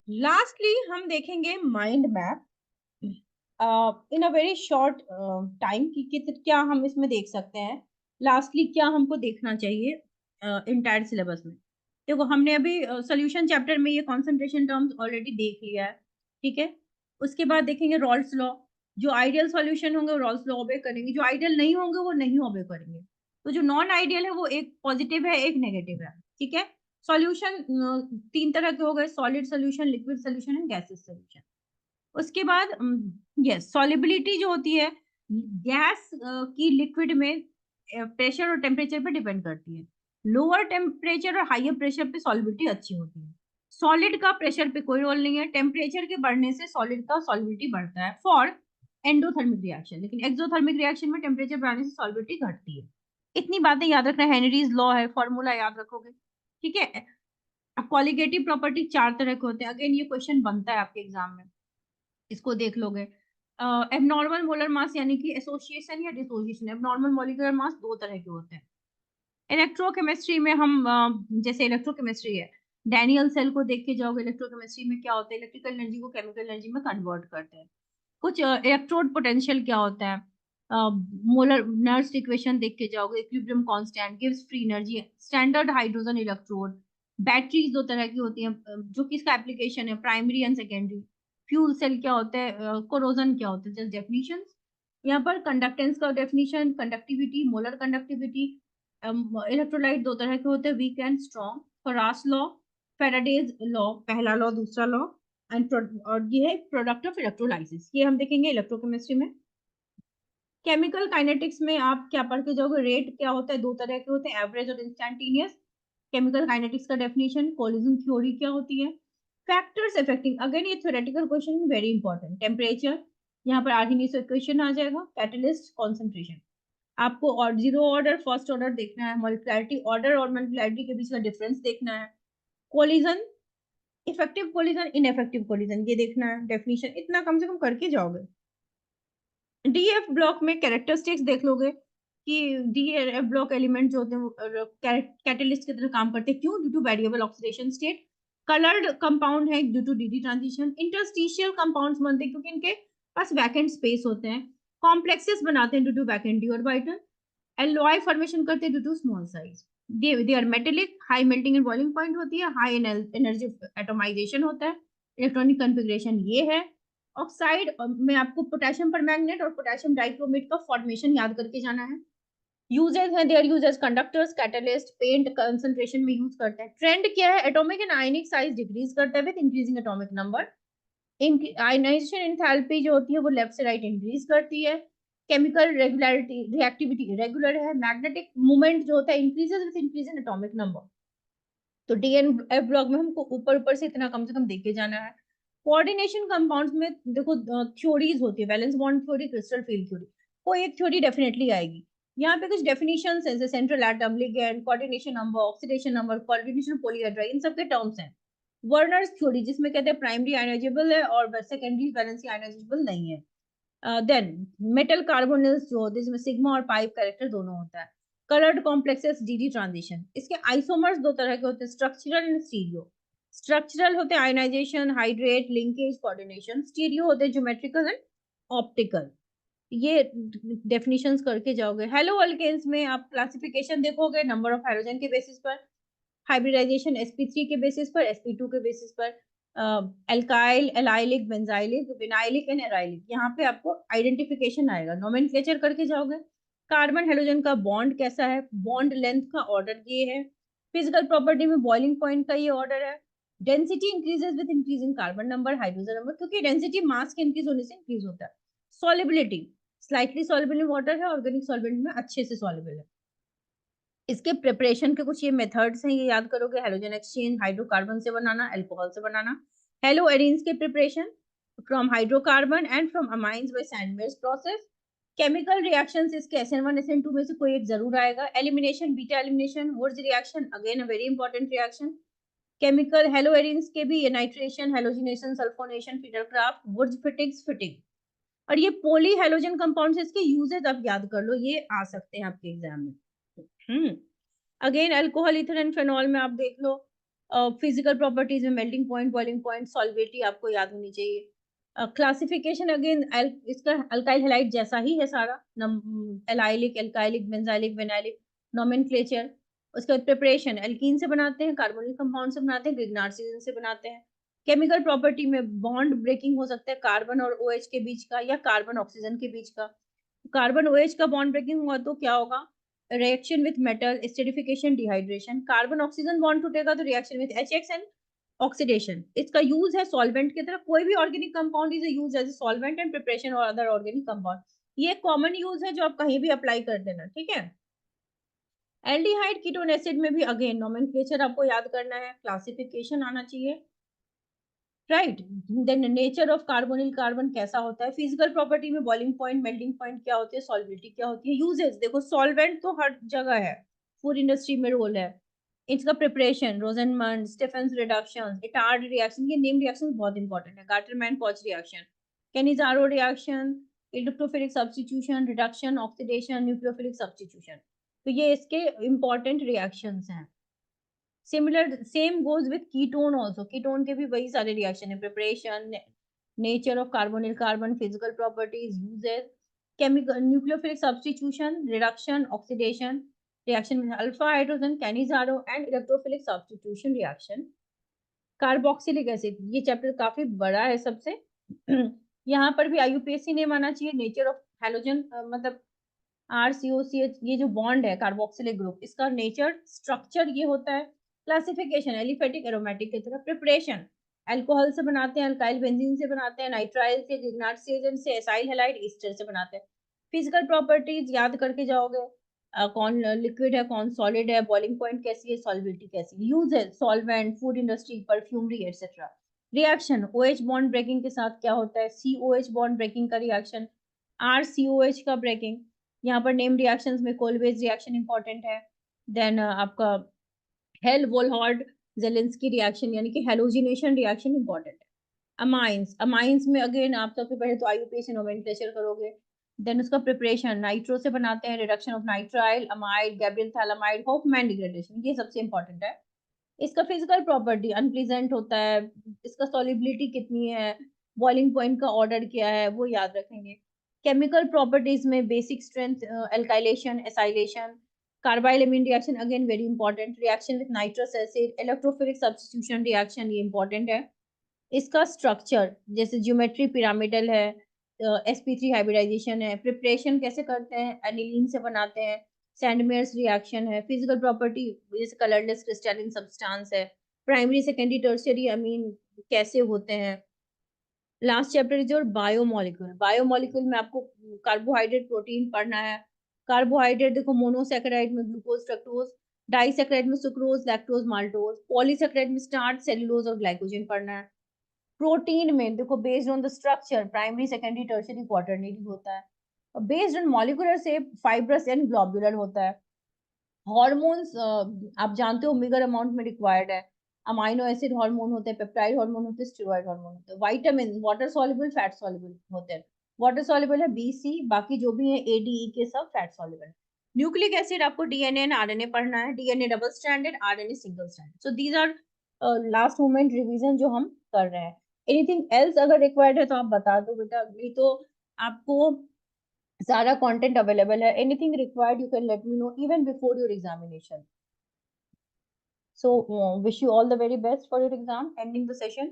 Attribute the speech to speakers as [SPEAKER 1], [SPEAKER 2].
[SPEAKER 1] Lastly हम देखेंगे mind map in a very short time कि क्या हम इसमें देख सकते हैं। लास्टली क्या हमको देखना चाहिए इंटायर सिलेबस में। देखो हमने अभी सोल्यूशन चैप्टर में ये कंसंट्रेशन टर्म्स ऑलरेडी देख लिया है, ठीक है। उसके बाद देखेंगे रॉल्स लॉ। जो आइडियल सॉल्यूशन होंगे वो रॉल्स लॉ ओबे करेंगे, जो आइडियल नहीं होंगे वो नहीं ओबे करेंगे। तो जो नॉन आइडियल है वो एक पॉजिटिव है एक नेगेटिव है, ठीक है। सॉल्यूशन तीन तरह के हो गए, solid solution, liquid solution and gases solution. उसके बाद यस सॉल्युबिलिटी जो होती है गैस की लिक्विड में प्रेशर और टेम्परेचर पे डिपेंड करती है। लोअर टेम्परेचर और हाइयर प्रेशर पे सॉल्युबिलिटी अच्छी होती है। सॉलिड का प्रेशर पे कोई रोल नहीं है, टेम्परेचर के बढ़ने से सॉलिड का सॉल्युबिलिटी बढ़ता है फॉर एंडोथर्मिक रिएक्शन, लेकिन एक्सोथर्मिक रिएक्शन में टेम्परेचर बढ़ने से सॉल्युबिलिटी घटती है। इतनी बातें याद रखना, हेनरीज लॉ है, फॉर्मूला याद रखोगे, ठीक है। कॉलिगेटिव प्रॉपर्टी चार तरह के होते हैं, अगेन ये क्वेश्चन बनता है आपके एग्जाम में, इसको देख लोगे। एबनॉर्मल मोलर मास यानी कि एसोसिएशन या डिसोसिएशन। एबनॉर्मल मॉलिक्यूलर मास दो तरह के होते हैं। इलेक्ट्रोकेमिस्ट्री में हम जैसे इलेक्ट्रोकेमिस्ट्री है, डैनियल सेल को देख के जाओगे, इलेक्ट्रोकेमिस्ट्री में क्या होता है, इलेक्ट्रिकल एनर्जी को केमिकल एनर्जी में कन्वर्ट करते हैं। कुछ इलेक्ट्रोड पोटेंशियल क्या होता है, मोलर नर्स इक्वेशन देख के जाओगे, equilibrium constant gives free energy, standard hydrogen electrode. Batteries दो तरह की होती हैं, जो किसका एप्लीकेशन है, primary and secondary. Fuel cell क्या होता है, कोरोजन क्या होता है, जस्ट डेफिनेशन। यहाँ पर कंडक्टेंस का definition, conductivity, molar conductivity. Electrolyte दो तरह के होते हैं, weak and strong. Faraday's law, Faraday's law, पहला लॉ दूसरा लॉ। एंड और ये है प्रोडक्ट ऑफ इलेक्ट्रोलाइसिस, ये हम देखेंगे इलेक्ट्रोकेमिस्ट्री में। केमिकल काइनेटिक्स में आप क्या पढ़ के जाओगे, रेट क्या होता है, दो तरह के होते हैं, एवरेज और इंस्टेंटेनियस। केमिकल काइनेटिक्स का डेफिनेशन, कोलिजन थ्योरी क्या होती है, फैक्टर्स अफेक्टिंग, अगेन ये theoretical question very important. Temperature, यहाँ पर आर्गेनिक इक्वेशन आ जाएगा, कैटलिस्ट, कॉन्सेंट्रेशन। आपको और जीरो ऑर्डर फर्स्ट ऑर्डर देखना है, मॉलिक्युलरिटी ऑर्डर और मॉलिक्युलरिटी के बीच का डिफरेंस देखना है, collision, effective collision, ineffective collision, ये देखना है, डेफिनेशन इतना कम से कम करके जाओगे। डीएफ ब्लॉक में कैरेक्टरिस्टिक्स देख लोगे कि डीएफ ब्लॉक एलिमेंट जो होते हैं कैटलिस्ट की तरह काम करते हैं, क्यों, due to variable oxidation state. Coloured compound है due to DD transition. Interstitial compounds बनते हैं क्योंकि इनके पास वैकेंट स्पेस होते हैं। कॉम्प्लेक्सेस बनाते हैं due to vacant d orbital. Alloy formation करते हैं due to small size. They are metallic, high melting and boiling point होती है, हाई एनर्जी एटोमाइजेशन होता है। इलेक्ट्रॉनिक कॉन्फ़िगरेशन ये है। ऑक्साइड में आपको पोटेशियम परमैंगनेट और पोटेशियम डाइक्रोमेट का फॉर्मेशन याद करके जाना है। यूजेस हैं, their uses conductors, catalyst, paint concentration में यूज करते हैं। ट्रेंड क्या है, atomic and ionic size decrease करता है with increasing atomic number. Ionisation enthalpy जो होती है वो लेफ्ट से राइट इंक्रीज करती है। केमिकल रेगुलरिटी, रिएक्टिविटी रेगुलर है। मैग्नेटिक मूवमेंट जो होता है increases with increase in atomic number. तो डीएनएफ ब्लॉक में हमको ऊपर ऊपर से इतना कम से कम देख के जाना है। कोऑर्डिनेशन कंपाउंड्स में देखो थ्योरीज होती है, valence bond theory, crystal field theory, कोई एक थ्योरी डेफिनेटली आएगी। यहाँ पे कुछ डेफिनेशंस हैं, जैसे central atom, ligand, coordination number, oxidation number, coordination polyhedron, इन सब के टर्म्स हैं। वर्नर्स थ्योरी जिसमें कहते हैं प्राइमरी आयनाइजेबल है और सेकेंडरी वैलेंसी आयनाइजेबल नहीं है। देन मेटल कार्बोनिल्स जो होते हैं जिसमें सिग्मा और पाइप कैरेक्टर दोनों होता है। Coloured complexes, DD transition. इसके आइसोमर्स दो तरह के होते हैं, स्ट्रक्चरल एंड स्टीरियो। स्ट्रक्चरल होते हैं ionisation, hydrate, linkage, coordination. Stereo होते हैं ज्योमेट्रिकल एंड ऑप्टिकल। ये डेफिनेशंस करके जाओगे। हेलो अल्केन्स में आप क्लासिफिकेशन देखोगे नंबर ऑफ हाइड्रोजन के बेसिस पर, हाइब्रिडाइजेशन sp3 के बेसिस पर, sp2 के बेसिस पर, alkyl, allylic, benzylic, vinylic and arylic. यहाँ पे आपको आइडेंटिफिकेशन आएगा, नोमेनक्लेचर करके जाओगे। कार्बन हाइड्रोजन का बॉन्ड कैसा है, बॉन्ड लेंथ का ऑर्डर ये है। फिजिकल प्रॉपर्टी में बॉइलिंग पॉइंट का ये ऑर्डर है। Density increases with increasing carbon number, hydrogen number, क्योंकि डेंसिटी मास के इंक्रीज होने से इंक्रीज होता है। Solubility, slightly soluble in water है, ऑर्गेनिक सॉल्वेंट में अच्छे से सॉल्युबल है। इसके प्रिपरेशन के कुछ ये मेथड्स हैं, ये याद करोगे, हेलोजन एक्सचेंज, हाइड्रोकार्बन से बनाना, अल्कोहल से बनाना। हेलो एरीन्स के preparation from hydrocarbon and from amines by sandwich process. Chemical reactions इसके SN1 SN2 में से कोई एक जरूर आएगा। Elimination, beta elimination, Wurtz reaction, again a very important reaction. Chemical halo arenes के भी ये nitration, halogenation, sulphonation, Friedel Crafts, Wurtz fittings, fitting. और ये पोली हेलोजन कंपाउंड्स, इसके यूजेस आप याद कर लो, ये आ सकते हैं आपके एग्जाम में। Again alcohol, ether and phenol में आप देख लो, फिजिकल प्रॉपर्टीज में मेल्टिंग पॉइंट, बॉइलिंग पॉइंट, सॉल्वेबिलिटी आपको याद होनी चाहिए। क्लासिफिकेशन अगेन इसका अल्काइल हैलाइड जैसा ही है सारा, allylic, alkalic, benzylic, vinylic, nomenclature. उसके बाद प्रिपरेशन, एल्कीन से बनाते हैं, कार्बोनिल कंपाउंड से बनाते हैं, ग्रिग्नार्ड से बनाते हैं। केमिकल प्रॉपर्टी में बॉन्ड ब्रेकिंग हो सकता है कार्बन और OH के बीच का, या कार्बन ऑक्सीजन के बीच का। कार्बन OH का बॉन्ड ब्रेकिंग हुआ तो क्या होगा, reaction with metal, acidification, dehydration. Carbon oxygen bond टूटेगा तो रिएक्शन विथ HX, ऑक्सीडेशन। इसका यूज है सॉल्वेंट की तरह, कोई भी organic compound is use as solvent and preparation और अदर ऑर्गेनिक कंपाउंड। ये कॉमन यूज है जो आप कहीं भी अप्लाई कर देना, ठीक है। एल्डिहाइड कीटोन एसिड में भी अगेन नोमेनक्लेचर आपको याद करना है, क्लासिफिकेशन आना चाहिए, right. Then nature of carbonyl carbon कैसा होता है, फिजिकल प्रॉपर्टी में बॉइलिंग पॉइंट, मेल्टिंग पॉइंट क्या होती है, सॉल्बिलिटी क्या होती है, यूजेस देखो सॉल्वेंट तो हर जगह है, फूड इंडस्ट्री में रोल है। इसका preparation, रोजनमंड, Stephens reduction, Etard reaction, ये नेम रिएक्शन बहुत इंपॉर्टेंट है, गाटरमैन पॉच reaction, Cannizzaro reaction, electrophilic substitution, reduction, oxidation, nucleophilic substitution. तो ये इसके इंपॉर्टेंट रिएक्शंस हैं। Similar same goes with ketone also, ketone के भी वही सारे रिएक्शन है, preparation, nature of carbonyl carbon, physical properties, uses, chemical nucleophilic substitution, reduction, oxidation, reaction with alpha hydrogen, Cannizzaro and electrophilic substitution reaction. Carboxylic acid, ये chapter काफी बड़ा है सबसे यहाँ पर भी IUPAC नेम आना चाहिए, नेचर ऑफ हैलोजन, मतलब RCOCH, ये जो बॉन्ड है कार्बोक्सिलिक ग्रुप, इसका नेचर स्ट्रक्चर ये होता है। क्लासिफिकेशन, एलिफेटिक एरोमेटिक की तरह। प्रिपरेशन, अल्कोहल से बनाते हैं, अल्काइल बेंजीन से बनाते हैं, नाइट्राइल से, ग्रिग्नार्ड एजेंट से, एसाइल हैलाइड ईस्टर से बनाते हैं। फिजिकल प्रॉपर्टीज याद करके जाओगे, कौन लिक्विड है, कौन सॉलिड है, बॉइलिंग पॉइंट कैसी है, सॉल्बिलिटी कैसी है, uses, solvent, food industry, perfumery et cetera. Reaction, OH bond breaking के साथ क्या होता है, COH बॉन्ड ब्रेकिंग का रिएक्शन, RCOH का ब्रेकिंग। यहाँ पर नेम रिएक्शंस में कोलवेज रिएक्शन इंपॉर्टेंट है। देन आपका हेल वोलहॉर्ड जेलेंस्की रिएक्शन, यानी कि हेलोजिनेशन रिएक्शन इंपॉर्टेंट है। अमाइंस, अमाइंस में अगेन आप सबसे पहले तो IUPAC नोमेनक्लेचर करोगे। देन उसका प्रिपरेशन, नाइट्रो से बनाते हैं, reduction of nitrile, amide, Gabriel phthalimide, Hofmann degradation, ये सबसे इंपॉर्टेंट है। इसका फिजिकल प्रॉपर्टी अनप्लीजेंट होता है, इसका सॉलिबिलिटी कितनी है, बॉइलिंग पॉइंट का ऑर्डर क्या है, वो याद रखेंगे। केमिकल प्रॉपर्टीज में basic strength, alkylation, acylation, carbyl amine reaction again very important, reaction with nitrous acid, electrophilic substitution reaction, ये इंपॉर्टेंट है। इसका स्ट्रक्चर जैसे ज्योमेट्री पिरामिडल है, sp3 हाइब्रिडाइजेशन है, प्रिपरेशन कैसे करते हैं, एनिलीन से बनाते हैं, सैंडमेयर्स रिएक्शन है, फिजिकल प्रॉपर्टी जैसे कलरलेस क्रिस्टलिन सब्सटेंस है, प्राइमरी सेकेंडरी टर्शियरी अमीन कैसे होते हैं। लास्ट चैप्टर इज और बायोमोलिक्यूल, बायोमोलिक्यूल में आपको कार्बोहाइड्रेट प्रोटीन पढ़ना है। कार्बोहाइड्रेट देखो, मोनोसेकेराइड में ग्लूकोज, फ्रक्टोज, डाइसेकेराइड में सुक्रोज, लैक्टोज, माल्टोज, पॉलीसेकेराइड में स्टार्च, सेलुलोज और ग्लाइकोजन पढ़ना है। प्रोटीन में देखो, based on the structure primary secondary tertiary quaternary होता है, और based on molecular shape fibrous and globular होता है। हॉर्मोन्स आप जानते हो मिगर अमाउंट में रिक्वायर्ड है, अमाइनो एसिड हार्मोन होते हैं, पेप्टाइड हार्मोन होते हैं, स्टेरॉइड हार्मोन होते हैं। Vitamin water soluble, fat soluble होते हैं। वाटर सॉल्युबल है BC, बाकी जो भी है ADE के सब फैट सॉल्युबल। न्यूक्लिक एसिड आपको DNA एंड RNA पढ़ना है, DNA double stranded, RNA single stranded. So these are last moment revision जो हम कर रहे हैं। एनीथिंग एल्स अगर रिक्वायर्ड है तो आप बता दो बेटा, नहीं तो आपको सारा कंटेंट अवेलेबल है। Anything required you can let me know even before your examination. So, wish you all the very best for your exam. Ending the session.